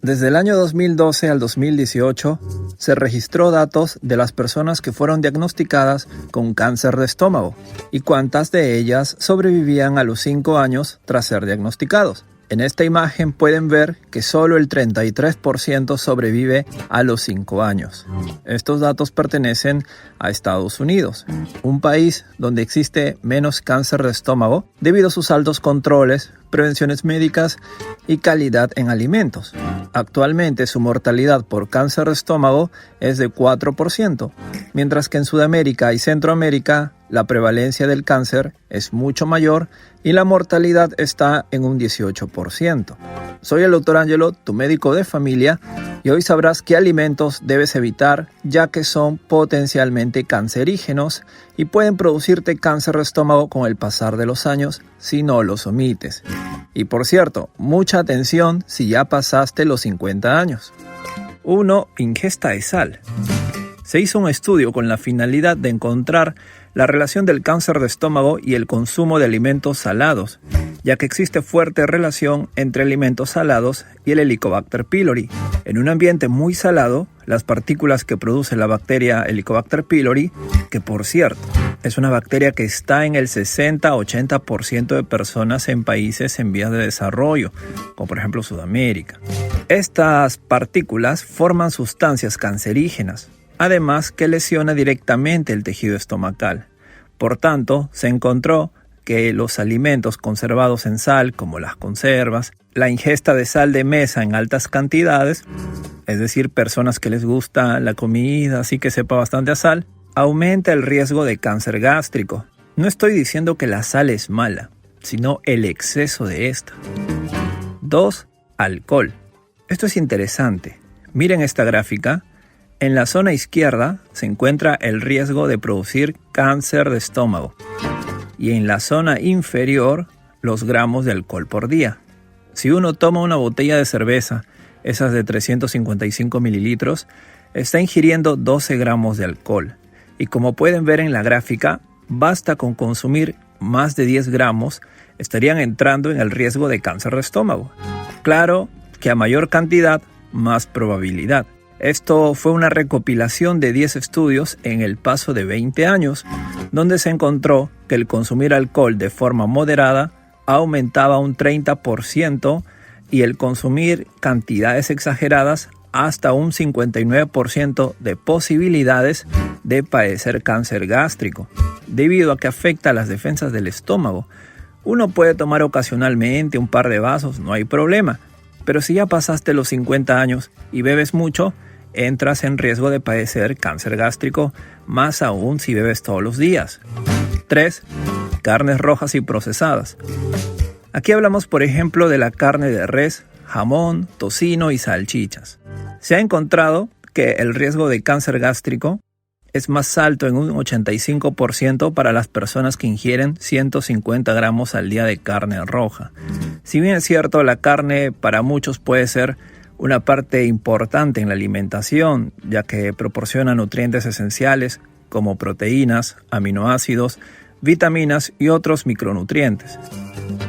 Desde el año 2012 al 2018, se registró datos de las personas que fueron diagnosticadas con cáncer de estómago y cuántas de ellas sobrevivían a los 5 años tras ser diagnosticados. En esta imagen pueden ver que solo el 33% sobrevive a los 5 años. Estos datos pertenecen a Estados Unidos, un país donde existe menos cáncer de estómago debido a sus altos controles, prevenciones médicas y calidad en alimentos. Actualmente su mortalidad por cáncer de estómago es de 4%, mientras que en Sudamérica y Centroamérica la prevalencia del cáncer es mucho mayor y la mortalidad está en un 18%. Soy el Dr. Angelo, tu médico de familia, y hoy sabrás qué alimentos debes evitar ya que son potencialmente cancerígenos y pueden producirte cáncer de estómago con el pasar de los años si no los omites. Y por cierto, mucha atención si ya pasaste los 50 años. 1. Ingesta de sal. Se hizo un estudio con la finalidad de encontrar la relación del cáncer de estómago y el consumo de alimentos salados, ya que existe fuerte relación entre alimentos salados y el Helicobacter pylori. En un ambiente muy salado, las partículas que produce la bacteria Helicobacter pylori, que por cierto, es una bacteria que está en el 60-80% de personas en países en vías de desarrollo, como por ejemplo Sudamérica. Estas partículas forman sustancias cancerígenas, además que lesiona directamente el tejido estomacal. Por tanto, se encontró que los alimentos conservados en sal, como las conservas, la ingesta de sal de mesa en altas cantidades, es decir, personas que les gusta la comida así que sepa bastante a sal, aumenta el riesgo de cáncer gástrico. No estoy diciendo que la sal es mala, sino el exceso de esta. 2. Alcohol. Esto es interesante. Miren esta gráfica. En la zona izquierda se encuentra el riesgo de producir cáncer de estómago y en la zona inferior los gramos de alcohol por día. Si uno toma una botella de cerveza, esas de 355 mililitros, está ingiriendo 12 gramos de alcohol. Y como pueden ver en la gráfica, basta con consumir más de 10 gramos, estarían entrando en el riesgo de cáncer de estómago. Claro que a mayor cantidad, más probabilidad. Esto fue una recopilación de 10 estudios en el paso de 20 años, donde se encontró que el consumir alcohol de forma moderada aumentaba un 30% y el consumir cantidades exageradas hasta un 59% de posibilidades de padecer cáncer gástrico, debido a que afecta a las defensas del estómago. Uno puede tomar ocasionalmente un par de vasos, no hay problema, pero si ya pasaste los 50 años y bebes mucho, entras en riesgo de padecer cáncer gástrico, más aún si bebes todos los días. 3. Carnes rojas y procesadas. Aquí hablamos, por ejemplo, de la carne de res, jamón, tocino y salchichas. Se ha encontrado que el riesgo de cáncer gástrico es más alto en un 85% para las personas que ingieren 150 gramos al día de carne roja. Si bien es cierto, la carne para muchos puede ser una parte importante en la alimentación, ya que proporciona nutrientes esenciales como proteínas, aminoácidos, vitaminas y otros micronutrientes.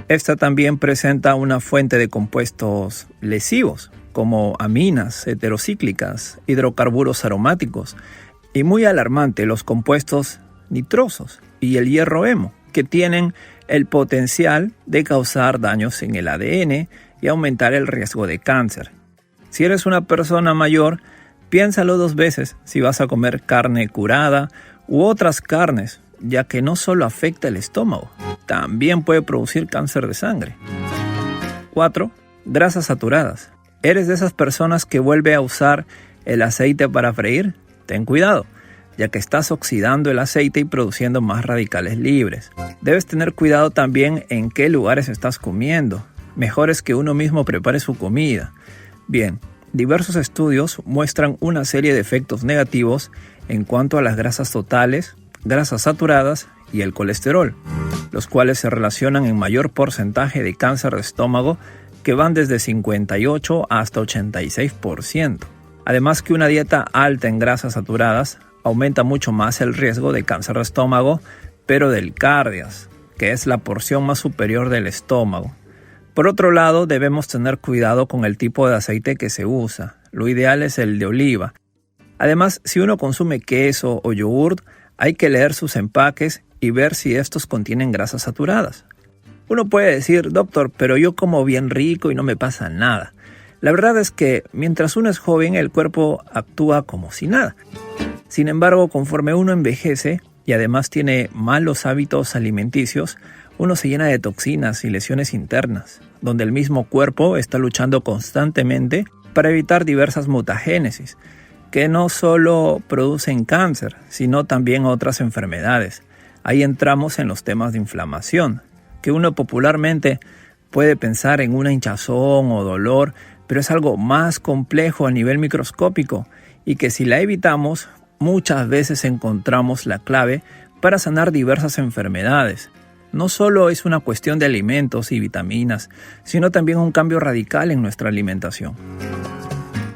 Esta también presenta una fuente de compuestos lesivos, como aminas heterocíclicas, hidrocarburos aromáticos, y muy alarmante los compuestos nitrosos y el hierro hemo, que tienen el potencial de causar daños en el ADN y aumentar el riesgo de cáncer. Si eres una persona mayor, piénsalo 2 veces si vas a comer carne curada u otras carnes, ya que no solo afecta el estómago, también puede producir cáncer de sangre. 4. Grasas saturadas. ¿Eres de esas personas que vuelve a usar el aceite para freír? Ten cuidado, ya que estás oxidando el aceite y produciendo más radicales libres. Debes tener cuidado también en qué lugares estás comiendo. Mejor es que uno mismo prepare su comida. Bien, diversos estudios muestran una serie de efectos negativos en cuanto a las grasas totales, grasas saturadas y el colesterol, los cuales se relacionan en mayor porcentaje de cáncer de estómago, que van desde 58 hasta 86%. Además que una dieta alta en grasas saturadas aumenta mucho más el riesgo de cáncer de estómago, pero del cardias, que es la porción más superior del estómago. Por otro lado, debemos tener cuidado con el tipo de aceite que se usa. Lo ideal es el de oliva. Además, si uno consume queso o yogurt, hay que leer sus empaques y ver si estos contienen grasas saturadas. Uno puede decir, doctor, pero yo como bien rico y no me pasa nada. La verdad es que mientras uno es joven, el cuerpo actúa como si nada. Sin embargo, conforme uno envejece y además tiene malos hábitos alimenticios, uno se llena de toxinas y lesiones internas, donde el mismo cuerpo está luchando constantemente para evitar diversas mutagénesis, que no solo producen cáncer, sino también otras enfermedades. Ahí entramos en los temas de inflamación, que uno popularmente puede pensar en una hinchazón o dolor, pero es algo más complejo a nivel microscópico y que si la evitamos, muchas veces encontramos la clave para sanar diversas enfermedades. No solo es una cuestión de alimentos y vitaminas, sino también un cambio radical en nuestra alimentación.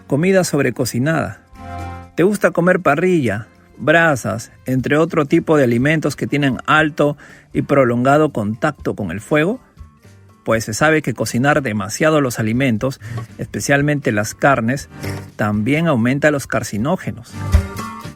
Comida sobrecocinada. ¿Te gusta comer parrilla, brasas, entre otro tipo de alimentos que tienen alto y prolongado contacto con el fuego? Pues se sabe que cocinar demasiado los alimentos, especialmente las carnes, también aumenta los carcinógenos.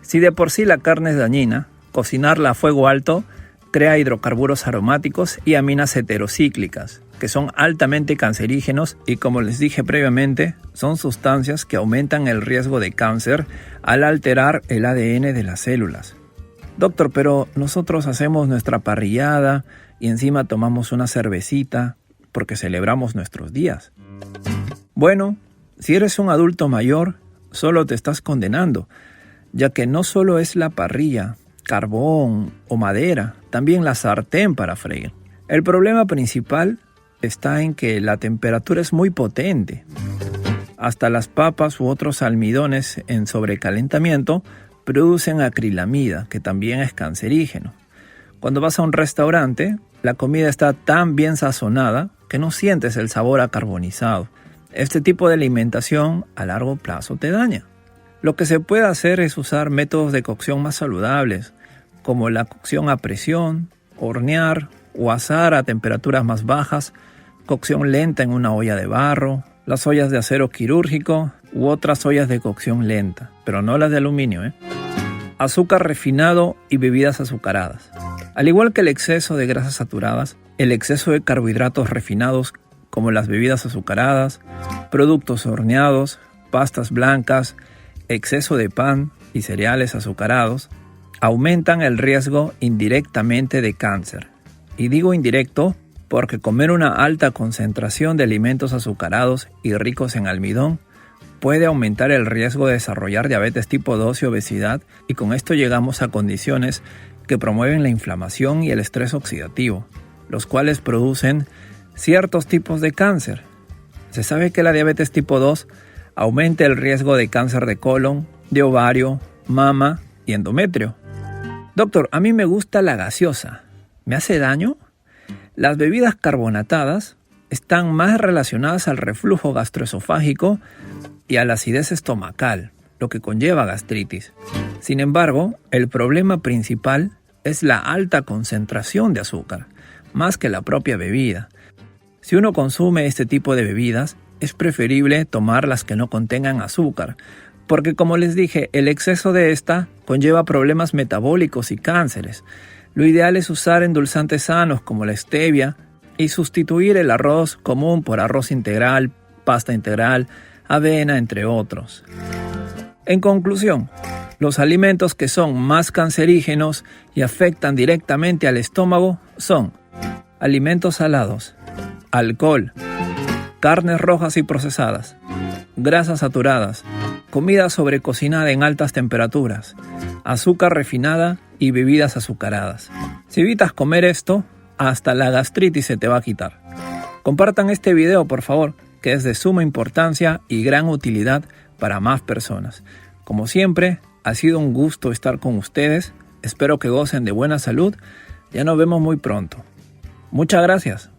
Si de por sí la carne es dañina, cocinarla a fuego alto crea hidrocarburos aromáticos y aminas heterocíclicas, que son altamente cancerígenos y, como les dije previamente, son sustancias que aumentan el riesgo de cáncer al alterar el ADN de las células. Doctor, pero nosotros hacemos nuestra parrillada y encima tomamos una cervecita porque celebramos nuestros días. Bueno, si eres un adulto mayor, solo te estás condenando, ya que no solo es la parrilla, carbón o madera, también la sartén para freír. El problema principal está en que la temperatura es muy potente. Hasta las papas u otros almidones en sobrecalentamiento producen acrilamida, que también es cancerígeno. Cuando vas a un restaurante, la comida está tan bien sazonada que no sientes el sabor a carbonizado. Este tipo de alimentación a largo plazo te daña. Lo que se puede hacer es usar métodos de cocción más saludables, como la cocción a presión, hornear o asar a temperaturas más bajas, cocción lenta en una olla de barro, las ollas de acero quirúrgico u otras ollas de cocción lenta, pero no las de aluminio, Azúcar refinado y bebidas azucaradas. Al igual que el exceso de grasas saturadas, el exceso de carbohidratos refinados, como las bebidas azucaradas, productos horneados, pastas blancas, exceso de pan y cereales azucarados, aumentan el riesgo indirectamente de cáncer. Y digo indirecto porque comer una alta concentración de alimentos azucarados y ricos en almidón puede aumentar el riesgo de desarrollar diabetes tipo 2 y obesidad, y con esto llegamos a condiciones que promueven la inflamación y el estrés oxidativo, los cuales producen ciertos tipos de cáncer. Se sabe que la diabetes tipo 2 aumenta el riesgo de cáncer de colon, de ovario, mama y endometrio. Doctor, a mí me gusta la gaseosa. ¿Me hace daño? Las bebidas carbonatadas están más relacionadas al reflujo gastroesofágico y a la acidez estomacal, lo que conlleva gastritis. Sin embargo, el problema principal es la alta concentración de azúcar, más que la propia bebida. Si uno consume este tipo de bebidas, es preferible tomar las que no contengan azúcar, porque como les dije, el exceso de esta conlleva problemas metabólicos y cánceres. Lo ideal es usar endulzantes sanos como la stevia y sustituir el arroz común por arroz integral, pasta integral, avena, entre otros. En conclusión, los alimentos que son más cancerígenos y afectan directamente al estómago son alimentos salados, alcohol, carnes rojas y procesadas, grasas saturadas, comida sobrecocinada en altas temperaturas, azúcar refinada y bebidas azucaradas. Si evitas comer esto, hasta la gastritis se te va a quitar. Compartan este video, por favor, que es de suma importancia y gran utilidad para más personas. Como siempre, ha sido un gusto estar con ustedes. Espero que gocen de buena salud. Ya nos vemos muy pronto. Muchas gracias.